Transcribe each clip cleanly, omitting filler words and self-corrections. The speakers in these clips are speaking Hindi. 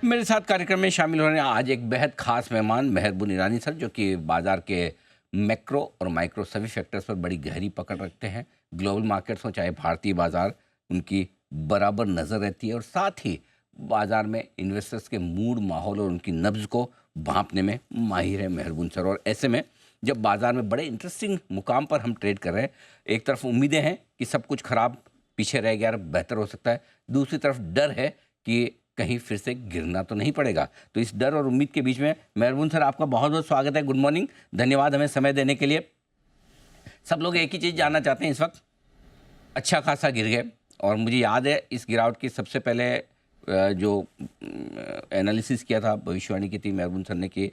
मेरे साथ कार्यक्रम में शामिल होने आज एक बेहद खास मेहमान मेहरबून ईरानी सर, जो कि बाजार के मैक्रो और माइक्रो सभी फैक्टर्स पर बड़ी गहरी पकड़ रखते हैं। ग्लोबल मार्केट्स हो चाहे भारतीय बाजार, उनकी बराबर नज़र रहती है और साथ ही बाजार में इन्वेस्टर्स के मूड, माहौल और उनकी नब्ज को भांपने में माहिर है मेहरबून सर। और ऐसे में जब बाजार में बड़े इंटरेस्टिंग मुकाम पर हम ट्रेड कर रहे हैं, एक तरफ उम्मीदें हैं कि सब कुछ खराब पीछे रह गया, बेहतर हो सकता है, दूसरी तरफ डर है कि कहीं फिर से गिरना तो नहीं पड़ेगा। तो इस डर और उम्मीद के बीच में मेहरबून सर, आपका बहुत बहुत स्वागत है। गुड मॉर्निंग, धन्यवाद हमें समय देने के लिए। सब लोग एक ही चीज़ जानना चाहते हैं, इस वक्त अच्छा खासा गिर गए और मुझे याद है इस गिरावट की सबसे पहले जो एनालिसिस किया था, भविष्यवाणी की थी मेहरबून सर ने कि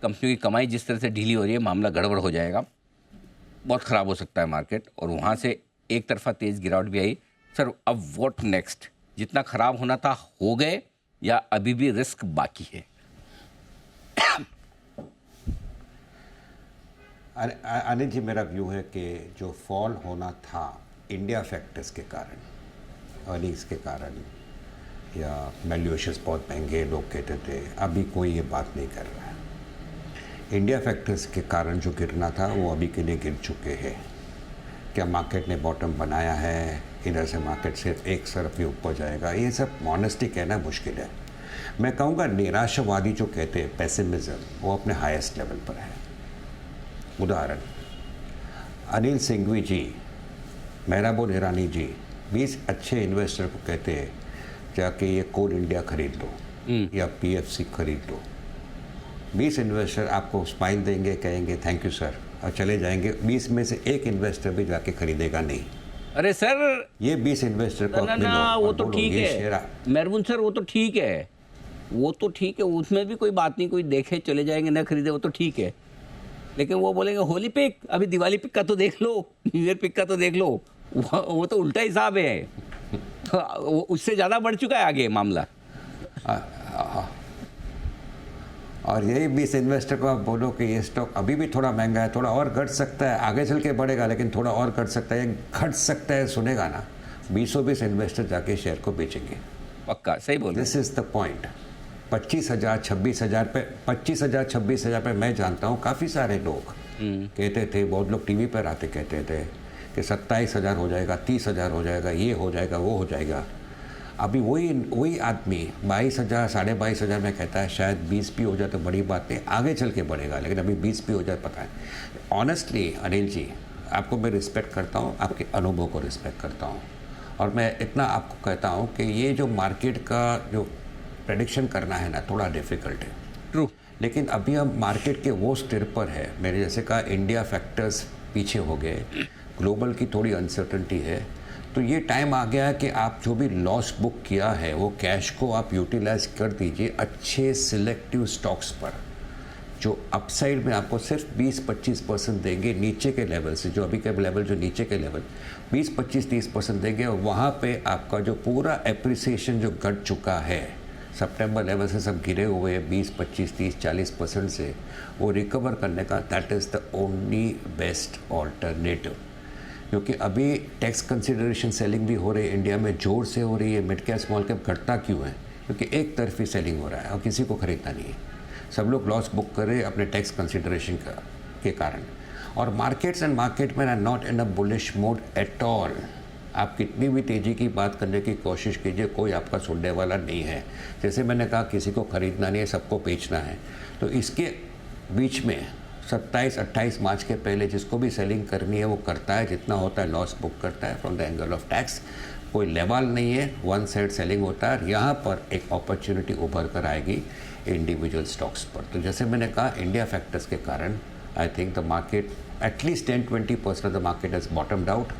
कंपनियों की कमाई जिस तरह से ढीली हो रही है, मामला गड़बड़ हो जाएगा, बहुत ख़राब हो सकता है मार्केट। और वहाँ से एक तरफा तेज़ गिरावट भी आई। सर अब व्हाट नेक्स्ट? जितना ख़राब होना था हो गए या अभी भी रिस्क बाकी है? अनिल जी, मेरा व्यू है कि जो फॉल होना था इंडिया फैक्टर्स के कारण, अर्निंग्स के कारण या वैल्यूएशंस बहुत महंगे लोग कहते थे, अभी कोई ये बात नहीं कर रहा है। इंडिया फैक्टर्स के कारण जो गिरना था वो अभी के लिए गिर चुके हैं। क्या मार्केट ने बॉटम बनाया है? इधर से मार्केट सिर्फ एक तरफ ही ऊपर जाएगा? ये सब ऑनेस्टली कहना मुश्किल है। मैं कहूँगा निराशावादी जो कहते हैं, पेसिमिज्म, वो अपने हाईएस्ट लेवल पर है। उदाहरण, अनिल सिंघवी जी, मेहरबून ईरानी जी 20 अच्छे इन्वेस्टर को कहते हैं जाके ये कोल इंडिया खरीद लो या पीएफसी खरीद लो। 20 इन्वेस्टर आपको स्माइल देंगे, कहेंगे थैंक यू सर और चले जाएंगे। 20 में से एक इन्वेस्टर भी जाके खरीदेगा नहीं। अरे सर, ये 20 इन्वेस्टर को ना वो तो ठीक है मेहरबून सर, वो तो ठीक है, वो तो ठीक है, उसमें भी कोई बात नहीं, कोई देखे चले जाएंगे ना खरीदे, वो तो ठीक है। लेकिन वो बोलेंगे होली पिक, अभी दिवाली पिक का तो देख लो, न्यू ईयर पिक का तो देख लो, वो तो उल्टा हिसाब है। उससे ज़्यादा बढ़ चुका है आगे मामला। और यही 20 इन्वेस्टर को आप बोलो कि ये स्टॉक अभी भी थोड़ा महंगा है, थोड़ा और घट सकता है, आगे चल के बढ़ेगा लेकिन थोड़ा और घट सकता है, घट सकता है, सुनेगा ना, 20 इन्वेस्टर जाके शेयर को बेचेंगे। पक्का सही बोल रहे हैं। This is the point. 25,000 26,000 पे, 25,000 26,000 पे मैं जानता हूँ काफ़ी सारे लोग कहते थे, बहुत लोग टीवी पर आते कहते थे कि 27,000 हो जाएगा, 30,000 हो जाएगा, ये हो जाएगा, वो हो जाएगा। अभी वही आदमी 22,000 22,500 में कहता है शायद 20 भी हो जाए तो बड़ी बात नहीं, आगे चल के बढ़ेगा, लेकिन अभी 20 भी हो जाए पता है। ऑनेस्टली अनिल जी, आपको मैं रिस्पेक्ट करता हूँ, आपके अनुभव को रिस्पेक्ट करता हूँ, और मैं इतना आपको कहता हूँ कि ये जो मार्केट का जो प्रेडिक्शन करना है ना, थोड़ा डिफ़िकल्ट है। ट्रू। लेकिन अभी हम मार्केट के वो स्टेज पर है, मेरे जैसे कहा इंडिया फैक्टर्स पीछे हो गए, ग्लोबल की थोड़ी अनसर्टनिटी है, तो ये टाइम आ गया है कि आप जो भी लॉस बुक किया है वो कैश को आप यूटिलाइज कर दीजिए अच्छे सिलेक्टिव स्टॉक्स पर, जो अपसाइड में आपको सिर्फ 20-25% देंगे नीचे के लेवल से, जो अभी के लेवल, जो नीचे के लेवल 20-25-30% देंगे, और वहाँ पे आपका जो पूरा एप्रिसिएशन जो घट चुका है सितंबर लेवल से, सब गिरे हुए 20-25-30-40% से, वो रिकवर करने का that is the only best alternative. क्योंकि अभी टैक्स कंसिडरेशन सेलिंग भी हो रही है इंडिया में, जोर से हो रही है। मिड कैप स्मॉल कैप घटता क्यों है? क्योंकि एक तरफी सेलिंग हो रहा है और किसी को खरीदना नहीं है, सब लोग लॉस बुक कर रहे हैं अपने टैक्स कंसिडरेशन के कारण। और मार्केट्स एंड मार्केट में are not in a bullish mode at all. आप कितनी भी तेज़ी की बात करने की कोशिश कीजिए, कोई आपका सुनने वाला नहीं है। जैसे मैंने कहा, किसी को ख़रीदना नहीं है, सबको बेचना है। तो इसके बीच में 27-28 मार्च के पहले जिसको भी सेलिंग करनी है वो करता है, जितना होता है लॉस बुक करता है from the angle of tax. कोई लेवल नहीं है, वन साइड सेलिंग होता है। यहाँ पर एक अपॉर्चुनिटी उभर कर आएगी इंडिविजुअल स्टॉक्स पर। तो जैसे मैंने कहा, इंडिया फैक्टर्स के कारण I think the market at least 10-20% of the market has bottomed out,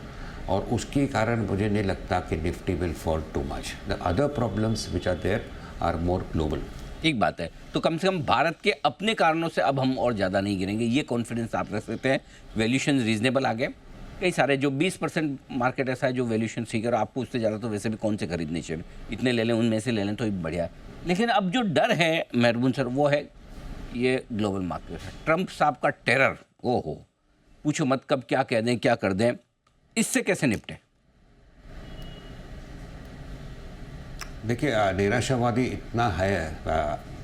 और उसके कारण मुझे नहीं लगता कि Nifty will fall too much. The other problems which are there are more global. ठीक बात है। तो कम से कम भारत के अपने कारणों से अब हम और ज़्यादा नहीं गिरेंगे, ये कॉन्फिडेंस आप रख सकते हैं। वैल्यूशन रीजनेबल आ गए, कई सारे जो 20% मार्केट ऐसा है जो वैल्यूशन सीकर, आपको उससे ज़्यादा तो वैसे भी कौन से खरीदने चाहिए, इतने ले लें, उनमें से ले लें तो बढ़िया है। लेकिन अब जो डर है मेहरबून सर, वो है ये ग्लोबल मार्केट है, ट्रंप साहब का टेरर। ओहो, पूछो मत कब क्या कह दें, क्या कर दें, इससे कैसे निपटें? देखिए निराशावादी इतना है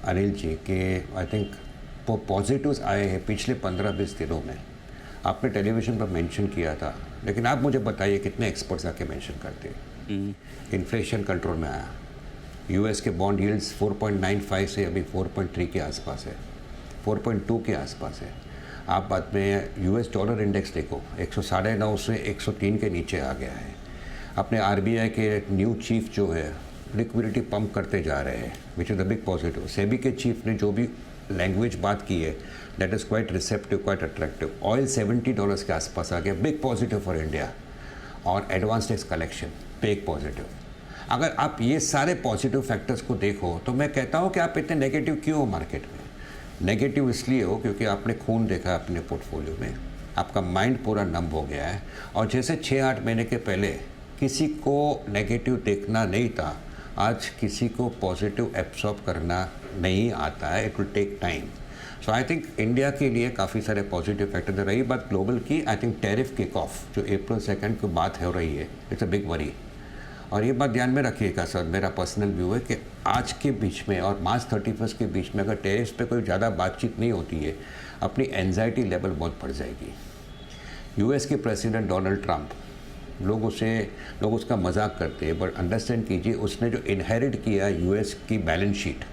अनिल जी कि आई थिंक वो पॉजिटिव्स आए हैं पिछले 15-20 दिनों में। आपने टेलीविज़न पर मेंशन किया था, लेकिन आप मुझे बताइए कितने एक्सपर्ट्स आके मेंशन करते हैं। इन्फ्लेशन कंट्रोल में आया, यूएस के बॉन्ड यील्ड्स 4.95 से अभी 4.3 के आसपास है, 4.2 के आसपास है। आप बाद में यूएस डॉलर इंडेक्स देखो, 109.5 से 103 के नीचे आ गया है। अपने आरबीआई के न्यू चीफ जो है लिक्विडिटी पंप करते जा रहे हैं, which is the big positive. SEBI के चीफ ने जो भी लैंग्वेज बात की है, that is quite receptive, quite attractive. Oil $70 के आसपास आ गया, बिग पॉजिटिव फॉर इंडिया। और advance tax collection, big positive. अगर आप ये सारे पॉजिटिव फैक्टर्स को देखो तो मैं कहता हूँ कि आप इतने नेगेटिव क्यों हो मार्केट में। नेगेटिव इसलिए हो क्योंकि आपने खून देखा अपने पोर्टफोलियो में, आपका माइंड पूरा नम हो गया है। और जैसे 6-8 महीने के पहले किसी को नेगेटिव देखना नहीं था, आज किसी को पॉजिटिव एब्सॉर्ब करना नहीं आता है। It will take time. So I think India के लिए काफ़ी सारे पॉजिटिव फैक्टर। रही बात ग्लोबल की, I think tariff kick off जो अप्रैल 2 की बात हो रही है, इट्स अ बिग वरी। और ये बात ध्यान में रखिएगा सर, मेरा पर्सनल व्यू है कि आज के बीच में और मार्च 31 के बीच में अगर टैरिफ पे कोई ज़्यादा बातचीत नहीं होती है, अपनी एंजाइटी लेवल बहुत बढ़ जाएगी। यूएस के प्रेसिडेंट डोनाल्ड ट्रंप, लोग उसका मजाक करते हैं, बट अंडरस्टैंड कीजिए उसने जो इनहेरिट किया यूएस की बैलेंस शीट,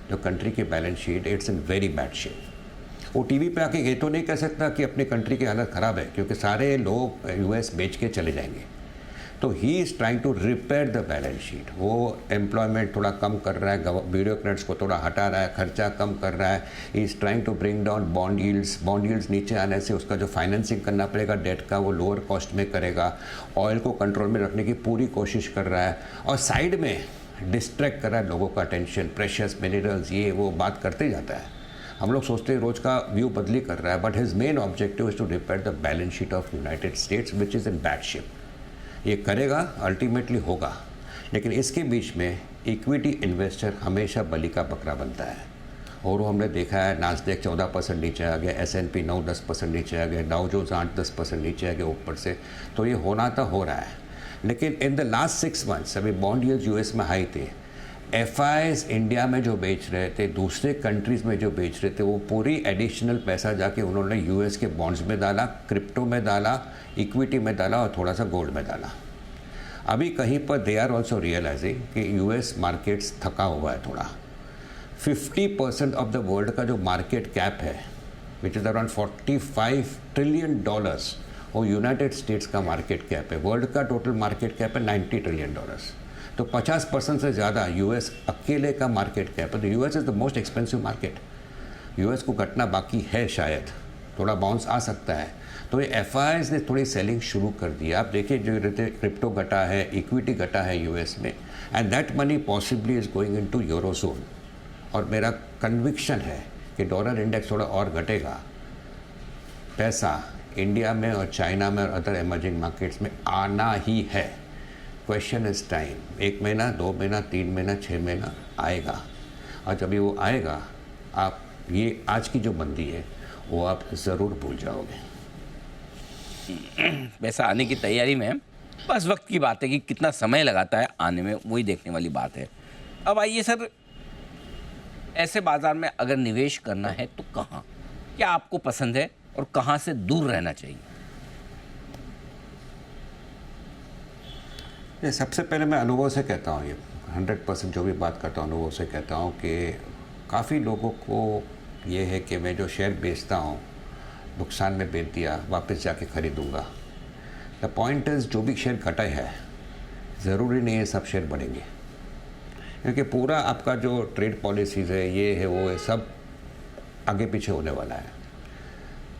जो कंट्री की balance sheet, it's in very bad shape. वो टीवी पे आके ये तो नहीं कह सकता कि अपनी कंट्री की हालत ख़राब है, क्योंकि सारे लोग यूएस बेच के चले जाएंगे। तो he is trying to repair the balance sheet. वो एम्प्लॉयमेंट थोड़ा कम कर रहा है, ब्यूरोक्रेट्स को थोड़ा हटा रहा है, खर्चा कम कर रहा है। He is trying to bring down bond yields नीचे आने से उसका जो फाइनेंसिंग करना पड़ेगा डेट का, वो लोअर कॉस्ट में करेगा। ऑयल को कंट्रोल में रखने की पूरी कोशिश कर रहा है, और साइड में डिस्ट्रैक्ट कर रहा है लोगों का अटेंशन, प्रेशियस मिनरल्स, ये वो बात करते जाता है। हम लोग सोचते हैं रोज का व्यू बदली कर रहा है, but his main objective is to repair the balance sheet of United States which is in bad shape. ये करेगा, अल्टीमेटली होगा, लेकिन इसके बीच में इक्विटी इन्वेस्टर हमेशा बलि का बकरा बनता है। और वो हमने देखा है, नास्डेक 14% नीचे आ गया, S&P 9-10% नीचे आ गया, डाउ जोन्स 8-10% नीचे आ गया ऊपर से। तो ये होना तो हो रहा है, लेकिन इन द लास्ट 6 मंथ्स अभी बॉन्ड यील्ड्स यूएस में हाई थे, FIs इंडिया में जो बेच रहे थे, दूसरे कंट्रीज़ में जो बेच रहे थे, वो पूरी एडिशनल पैसा जाके उन्होंने यूएस के बॉन्ड्स में डाला, क्रिप्टो में डाला, इक्विटी में डाला और थोड़ा सा गोल्ड में डाला। अभी कहीं पर दे आर ऑल्सो रियलाइजिंग कि यूएस मार्केट्स थका हुआ है थोड़ा। 50% ऑफ द वर्ल्ड का जो मार्केट कैप है, विच इज़ अराउंड $45 ट्रिलियन, वो यूनाइटेड स्टेट्स का मार्केट कैप है। वर्ल्ड का टोटल मार्केट कैप है $90 ट्रिलियन। तो 50% से ज़्यादा यूएस अकेले का मार्केट कैप है। तो US is the most expensive market. US को घटना बाकी है, शायद थोड़ा बाउंस आ सकता है। तो ये FIs ने थोड़ी सेलिंग शुरू कर दी। आप देखिए जो क्रिप्टो घटा है, इक्विटी घटा है यूएस में, and that money possibly is going into eurozone. और मेरा कन्विक्शन है कि डॉलर इंडेक्स थोड़ा और घटेगा, पैसा इंडिया में और चाइना में और अदर एमर्जिंग मार्केट्स में आना ही है। Question is time. 1 महीना, 2 महीना, 3 महीना, 6 महीना आएगा। और जब वो आएगा, आप ये आज की जो मंदी है वो आप ज़रूर भूल जाओगे। पैसा आने की तैयारी में है, बस वक्त की बात है कि कितना समय लगाता है आने में, वही देखने वाली बात है। अब आइए सर, ऐसे बाजार में अगर निवेश करना है तो कहाँ, क्या आपको पसंद है और कहाँ से दूर रहना चाहिए? ये सबसे पहले मैं अनुभव से कहता हूँ, ये 100% जो भी बात करता हूँ अनुभव से कहता हूँ कि काफ़ी लोगों को ये है कि मैं जो शेयर बेचता हूँ नुकसान में बेच दिया, वापस जाके ख़रीदूँगा। द पॉइंट इज़ जो भी शेयर घटा है, ज़रूरी नहीं है सब शेयर बढ़ेंगे, क्योंकि पूरा आपका जो ट्रेड पॉलिसीज़ है, ये है वो है, सब आगे पीछे होने वाला है।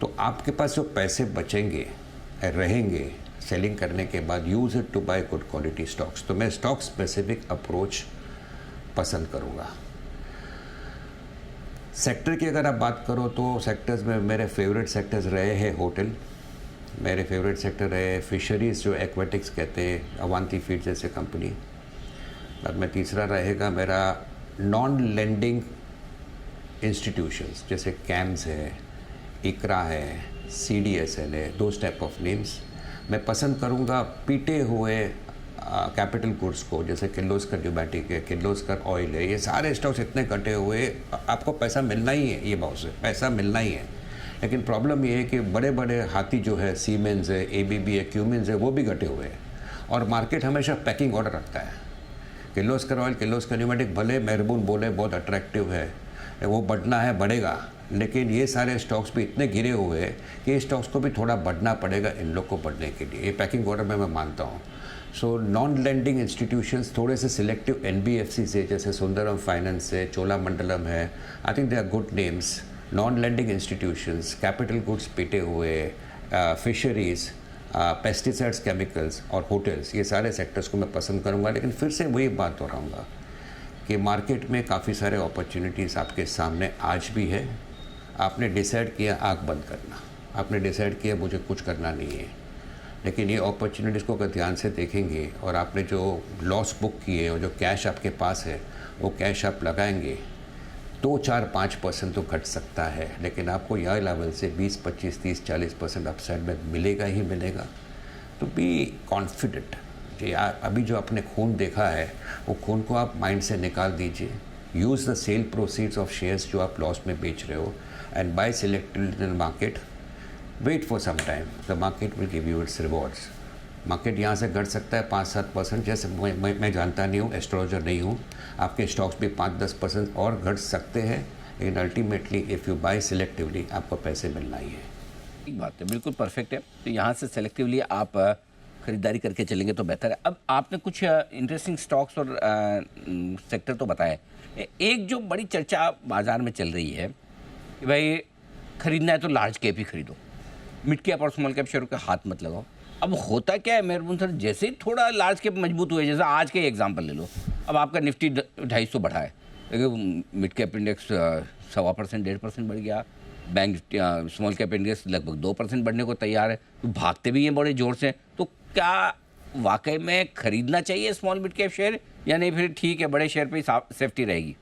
तो आपके पास जो पैसे बचेंगे रहेंगे सेलिंग करने के बाद, use it to buy good quality stocks. तो मैं स्टॉक स्पेसिफिक अप्रोच पसंद करूँगा। सेक्टर की अगर आप बात करो तो सेक्टर्स में मेरे फेवरेट सेक्टर्स रहे हैं होटल, मेरे फेवरेट सेक्टर रहे फिशरीज़ जो एक्वेटिक्स कहते हैं, अवांती फीड जैसे कंपनी। बाद में तीसरा रहेगा मेरा नॉन लेंडिंग इंस्टीट्यूशंस जैसे कैम्स है, इकरा है, CDSL है, दोज टाइप ऑफ नेम्स। मैं पसंद करूँगा पीटे हुए कैपिटल गुड्स को, जैसे किर्लोस्कर न्यूमैटिक है, किर्लोस्कर ऑयल है, ये सारे स्टॉक्स इतने कटे हुए, आपको पैसा मिलना ही है, ये भाव से पैसा मिलना ही है। लेकिन प्रॉब्लम ये है कि बड़े बड़े हाथी जो है, सीमेंस है, एबीबी है, क्यूमिन्स है, वो भी घटे हुए हैं और मार्केट हमेशा पैकिंग ऑर्डर रखता है। किर्लोस्कर ऑयल, किर्लोस्कर न्यूमैटिक भले मेहरबून बोले बहुत अट्रैक्टिव है, वो बढ़ना है बढ़ेगा, लेकिन ये सारे स्टॉक्स भी इतने गिरे हुए हैं कि ये स्टॉक्स को भी थोड़ा बढ़ना पड़ेगा इन लोग को बढ़ने के लिए। ये पैकिंग ऑर्डर में मैं मानता हूँ। सो नॉन लैंडिंग इंस्टीट्यूशंस थोड़े से सिलेक्टिव एनबीएफसी से, जैसे सुंदरम फाइनेंस है, चोलामंडलम है, I think they are good names. Non lending institutions, capital goods पिटे हुए, फिशरीज़, पेस्टिसाइड्स, केमिकल्स और होटल्स, ये सारे सेक्टर्स को मैं पसंद करूँगा। लेकिन फिर से वही बात दोहराऊँगा कि मार्केट में काफ़ी सारे अपॉर्चुनिटीज़ आपके सामने आज भी है। आपने डिसाइड किया आँख बंद करना, आपने डिसाइड किया मुझे कुछ करना नहीं है, लेकिन ये अपॉर्चुनिटीज़ को अगर ध्यान से देखेंगे और आपने जो लॉस बुक किए और जो कैश आपके पास है वो कैश आप लगाएंगे, 2-4-5% तो घट सकता है, लेकिन आपको यह लेवल से 20, 25, 30, 40% अपसाइड में मिलेगा ही मिलेगा। तो बी कॉन्फिडेंट कि अभी जो आपने खून देखा है वो खून को आप माइंड से निकाल दीजिए। Use the sale proceeds of shares जो आप लॉस में बेच रहे हो and buy selected in market. Wait for some time, the market will give you its rewards. Market यहाँ से घट सकता है 5-7%, जैसे मैं जानता नहीं हूँ, एस्ट्रोलॉजर नहीं हूँ। आपके स्टॉक्स भी 5-10% और घट सकते हैं, लेकिन ultimately if you buy selectively आपको पैसे मिलना ही है। ठीक बात है, बिल्कुल परफेक्ट है। तो यहाँ से सेलेक्टिवली आप खरीदारी करके चलेंगे तो बेहतर है। अब आपने कुछ इंटरेस्टिंग स्टॉक्स और सेक्टर तो बताए। एक जो बड़ी चर्चा बाजार में चल रही है कि भाई खरीदना है तो लार्ज कैप ही खरीदो, मिड कैप और स्मॉल कैप शेयरों का हाथ मत लगाओ। अब होता क्या है मेहरबान सर, जैसे ही थोड़ा लार्ज कैप मजबूत हुए, जैसे आज का एग्जांपल ले लो, अब आपका निफ्टी 250 बढ़ा है, लेकिन मिड कैप इंडेक्स 1.25% 1.5% बढ़ गया, बैंक स्मॉल कैप इंडेक्स लगभग 2% बढ़ने को तैयार है, तो भागते भी हैं बड़े जोर से। तो क्या वाकई में खरीदना चाहिए स्मॉल मिड कैप शेयर, या नहीं फिर ठीक है बड़े शेयर पे ही सेफ्टी रहेगी?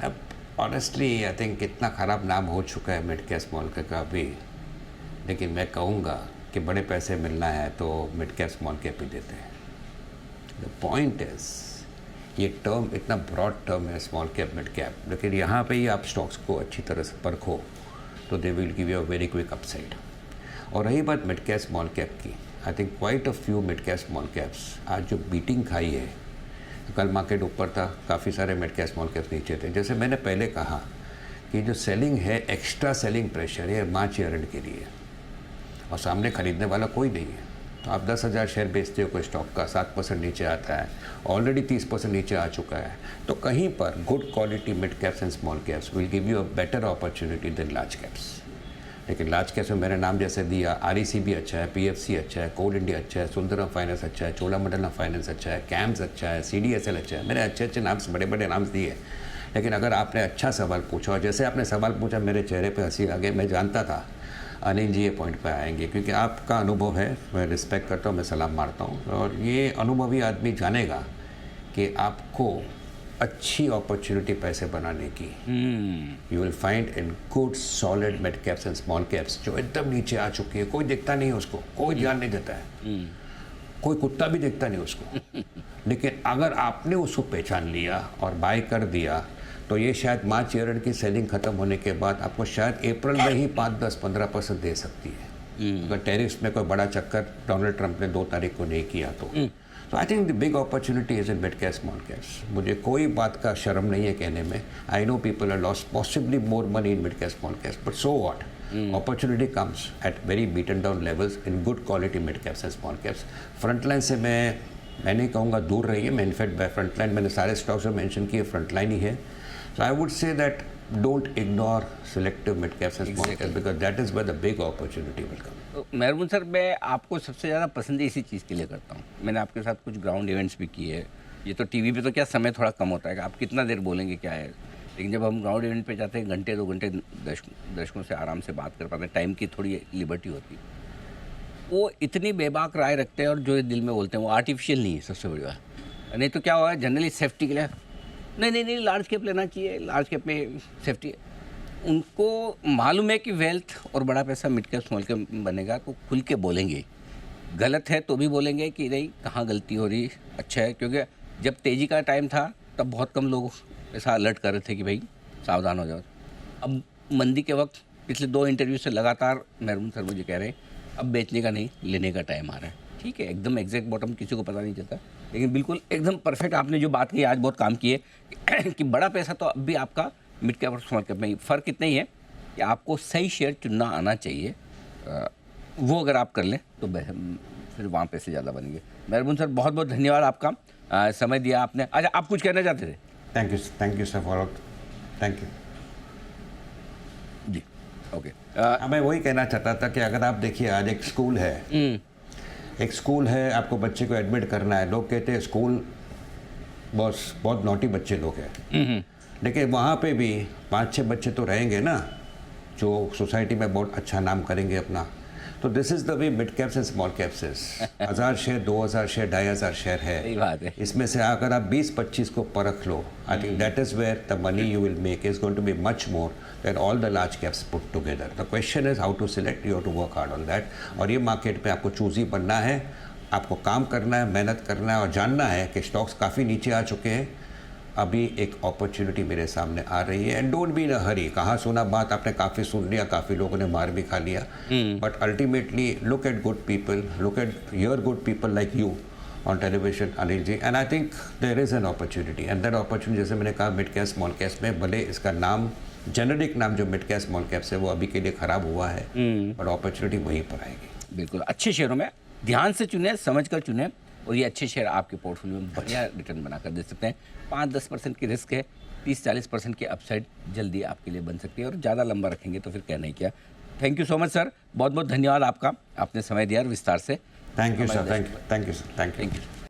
अब ऑनेस्टली आई थिंक इतना ख़राब नाम हो चुका है मिड कैप स्मॉल कैप का भी, लेकिन मैं कहूँगा कि बड़े पैसे मिलना है तो मिड कैप स्मॉल कैप ही देते हैं। द पॉइंट इज़, ये टर्म इतना ब्रॉड टर्म है स्मॉल कैप मिड कैप, लेकिन यहाँ पे ही आप स्टॉक्स को अच्छी तरह से परखो तो they will give you a very quick upside. और रही बात मिड कैप स्मॉल कैप की, I think quite a few mid cap small caps आज जो बीटिंग खाई है, कल मार्केट ऊपर था, काफ़ी सारे मिड कैप स्मॉल कैप्स नीचे थे। जैसे मैंने पहले कहा कि जो सेलिंग है, एक्स्ट्रा सेलिंग प्रेशर है मार्च एंड के लिए, और सामने खरीदने वाला कोई नहीं है। तो आप 10,000 शेयर बेचते हो कोई स्टॉक का, 7% नीचे आता है, ऑलरेडी 30% नीचे आ चुका है, तो कहीं पर good quality mid caps and small caps will give you a better opportunity than large caps. लेकिन लार्ज कैप्स में मैंने नाम जैसे दिया, RECB अच्छा है, PFC अच्छा है, कोल इंडिया अच्छा है, सुंदरम फाइनेंस अच्छा है, चोलामंडलम फाइनेंस अच्छा है, कैम्स अच्छा है, CDSL अच्छा है। मैंने अच्छे अच्छे नाम, बड़े बड़े नाम दिए। लेकिन अगर आपने अच्छा सवाल पूछा, और जैसे आपने सवाल पूछा मेरे चेहरे पे हंसी आ गई, मैं जानता था अनिल जी ये पॉइंट पे आएंगे, क्योंकि आपका अनुभव है, मैं रिस्पेक्ट करता हूँ, मैं सलाम मारता हूँ। और ये अनुभवी आदमी जानेगा कि आपको अच्छी अपॉर्चुनिटी पैसे बनाने की you will find in good solid mid caps and small caps जो एकदम नीचे आ चुकी है, कोई दिखता नहीं है उसको, कोई ध्यान नहीं देता है, कोई कुत्ता भी देखता नहीं उसको। लेकिन अगर आपने उसको पहचान लिया और बाय कर दिया, तो ये शायद मार्च ईयर की सेलिंग खत्म होने के बाद आपको शायद अप्रैल में ही 5-10-15% दे सकती है, अगर टैरिफ्स में कोई बड़ा चक्कर डोनाल्ड ट्रंप ने 2 तारीख को नहीं किया तो। तो I think the big opportunity is in mid cap small caps. मुझे कोई बात का शर्म नहीं है कहने में। I know people are lost possibly more money in mid cap small caps, but so what, opportunity comes at very beaten down levels in good quality mid caps and small caps. Frontline से मैं नहीं कहूँगा दूर रही है, मैं इनफैक्ट फ्रंटलाइन, मैंने सारे स्टॉक्स में मेंशन किए फ्रंटलाइन ही है। So I would say that don't ignore selective mid caps and small caps because that is where the big opportunity will come. तो मेहरबान सर, मैं आपको सबसे ज़्यादा पसंद इसी चीज़ के लिए करता हूँ। मैंने आपके साथ कुछ ग्राउंड इवेंट्स भी किए। ये तो टीवी पे तो क्या समय थोड़ा कम होता है कि आप कितना देर बोलेंगे क्या है, लेकिन जब हम ग्राउंड इवेंट पे जाते हैं घंटे 2 घंटे दर्शकों से आराम से बात कर पाते हैं, टाइम की थोड़ी लिबर्टी होती है। वो इतनी बेबाक राय रखते हैं और जो दिल में बोलते हैं वो आर्टिफिशियल नहीं है, सबसे बड़ी बात। नहीं तो क्या हुआ, जनरली सेफ्टी के लिए नहीं लार्ज कैप लेना चाहिए, लार्ज कैप में सेफ्टी है। उनको मालूम है कि वेल्थ और बड़ा पैसा मिड कैप स्मॉल कैप बनेगा तो खुल के बोलेंगे। गलत है तो भी बोलेंगे कि नहीं कहाँ गलती हो रही, अच्छा है। क्योंकि जब तेज़ी का टाइम था तब बहुत कम लोग ऐसा अलर्ट कर रहे थे कि भाई सावधान हो जाओ। अब मंदी के वक्त पिछले 2 इंटरव्यू से लगातार मेहरून सर मुझे कह रहे हैं अब बेचने का नहीं लेने का टाइम आ रहा है। ठीक है, एकदम एग्जैक्ट बॉटम किसी को पता नहीं चलता, लेकिन बिल्कुल एकदम परफेक्ट आपने जो बात की आज बहुत काम की है कि बड़ा पैसा तो अब भी आपका मिड कैप और स्मॉल कैप में फ़र्क इतना ही है कि आपको सही शेयर चुनना आना चाहिए। वो अगर आप कर लें तो फिर वहाँ पैसे ज़्यादा बनेंगे। मेहरबान सर, बहुत बहुत धन्यवाद आपका, समय दिया आपने। अच्छा, आप कुछ कहना चाहते थे? Thank you sir for thank you ji, okay. मैं वही कहना चाहता था कि अगर आप देखिए आज एक स्कूल है, आपको बच्चे को एडमिट करना है, लोग कहते हैं स्कूल बहुत नॉटी बच्चे लोग हैं, लेकिन वहाँ पे भी 5-6 बच्चे तो रहेंगे ना जो सोसाइटी में बहुत अच्छा नाम करेंगे अपना। तो this is the way mid caps and small caps is 1000 share, 2000 share, 2500 share सही बात है। है। इसमें से अगर आप 20-25 को परख लो, I think that is where the money you will make is going to be much more than all the large caps put together. The question is how to select, you have to work hard on that. और ये मार्केट में आपको चूजी बनना है, आपको काम करना है, मेहनत करना है और जानना है कि स्टॉक्स काफ़ी नीचे आ चुके हैं, अभी एक अपॉर्चुनिटी मेरे सामने आ रही है। एंड डोंट बी इन अ हरी। कहाँ सुना बात आपने काफ़ी सुन लिया, काफ़ी लोगों ने मार भी खा लिया, but ultimately look at good people, look at your good people like you on television, Anil ji, and I think there is an opportunity. And that opportunity, जैसे मैंने कहा, मिड कैप स्मॉल कैप्स में, भले इसका नाम जेनेरिक नाम जो मिड कैप स्मॉल कैप्स है वो अभी के लिए ख़राब हुआ है, बट अपॉर्चुनिटी वहीं पर आएगी। बिल्कुल, अच्छे शेयरों में ध्यान से चुने, समझ कर चुने, और ये अच्छे शेयर आपके पोर्टफोलियो में बढ़िया रिटर्न बनाकर दे सकते हैं। 5-10% की रिस्क है, 30-40% की अपसाइड जल्दी आपके लिए बन सकती है, और ज़्यादा लंबा रखेंगे तो फिर कहना ही क्या। Thank you so much sir, बहुत बहुत धन्यवाद आपका, आपने समय दिया और विस्तार से। Thank you sir, thank you sir, thank you.